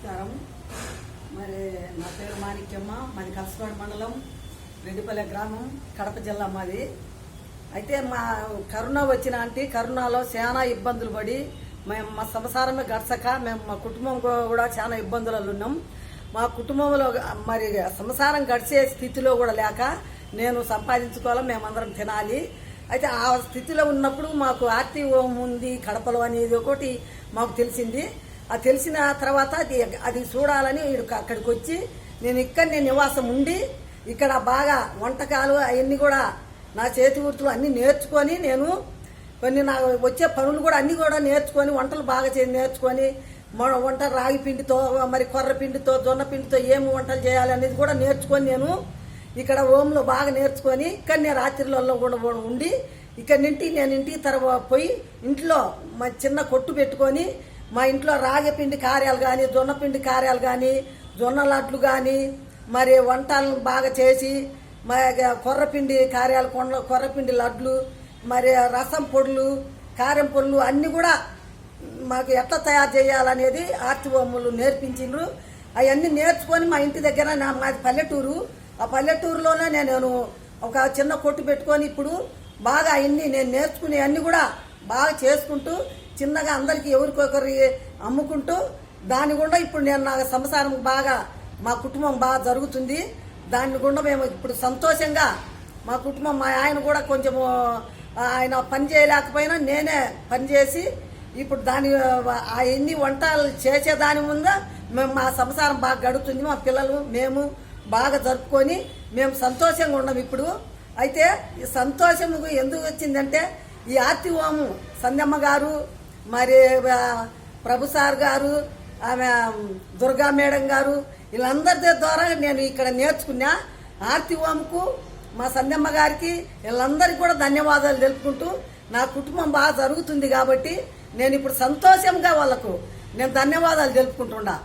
నమస్కారం. మరి నా పేరు మాణిక్యమ్మ, మాది కలసపాడు మండలం, రెడ్డిపల్లె గ్రామం, కడప జిల్లా మాది. అయితే మా కరోనా వచ్చిన కరోనాలో చాలా ఇబ్బందులు పడి మేము మా సంసారమే గడచక మేము మా కుటుంబం కూడా చాలా ఇబ్బందులలో ఉన్నాం. మా కుటుంబంలో మరి సంసారం గడిచే స్థితిలో కూడా లేక నేను సంపాదించుకోవాలి, మేమందరం తినాలి. అయితే ఆ స్థితిలో ఉన్నప్పుడు మాకు ఆర్టీఓ ఉంది కడపలో అనేది ఒకటి మాకు తెలిసింది. అది తెలిసిన తర్వాత అది చూడాలని అక్కడికి వచ్చి నేను నివాసం ఉండి ఇక్కడ బాగా వంటకాలు అవన్నీ కూడా నా చేతి వృత్తులు అన్నీ నేర్చుకొని నేను కొన్ని నాకు వచ్చే పనులు కూడా అన్నీ కూడా నేర్చుకొని వంటలు బాగా నేర్చుకొని వంట రాగి పిండితో మరి కొర్ర పిండితో జొన్న పిండితో ఏమి వంటలు చేయాలి అనేది కూడా నేర్చుకొని నేను ఇక్కడ హోమ్లో బాగా నేర్చుకొని ఇక్కడ నేను రాత్రిలో కూడా ఉండి ఇక్కడ నేను ఇంటికి తర్వాత పోయి ఇంట్లో మా చిన్న కొట్టు పెట్టుకొని మా ఇంట్లో రాగి పిండి కార్యాలు కానీ జొన్న పిండి కార్యాలు కానీ జొన్న లడ్లు కానీ మరి వంటలను బాగా చేసి కొర్రపిండి కార్యాలు కొర్రపిండి లడ్లు మరి రసం పొడులు కారం పొడులు అన్నీ కూడా మాకు ఎట్లా తయారు చేయాలనేది ఆర్టిఓములు నేర్పించిండ్రు. అవన్నీ నేర్చుకొని మా ఇంటి దగ్గర మాది పల్లెటూరు, ఆ పల్లెటూరులోనే నేను ఒక చిన్న కొట్టు పెట్టుకొని ఇప్పుడు బాగా అవన్నీ నేను నేర్చుకునే అన్నీ కూడా బాగా చేసుకుంటూ చిన్నగా అందరికీ ఎవరికొకరి అమ్ముకుంటూ దాని గుండా ఇప్పుడు నేను నా సంసారం బాగా మా కుటుంబం బాగా జరుగుతుంది. దాని గుండా మేము ఇప్పుడు సంతోషంగా మా కుటుంబం మా ఆయన కూడా కొంచెము ఆయన పని చేయలేకపోయినా నేనే పని చేసి ఇప్పుడు ఎన్ని వంటలు చేసేదాని ముందా మేము మా సంసారం బాగా గడుపుతుంది. మా పిల్లలు మేము బాగా జరుపుకొని మేము సంతోషంగా ఉన్నాం ఇప్పుడు. అయితే ఈ సంతోషం ఎందుకు వచ్చిందంటే ఈ ఆర్టీఓము సంధ్యమ్మ గారు మరి ప్రభు సార్ గారు ఆమె దుర్గా మేడం గారు వీళ్ళందరి ద్వారా నేను ఇక్కడ నేర్చుకున్నా. ఆర్టీఓముకు మా సంధ్యమ్మ గారికి వీళ్ళందరికీ కూడా ధన్యవాదాలు తెలుపుకుంటూ నా కుటుంబం బాగా జరుగుతుంది కాబట్టి నేను ఇప్పుడు సంతోషంగా వాళ్ళకు నేను ధన్యవాదాలు తెలుపుకుంటున్నా.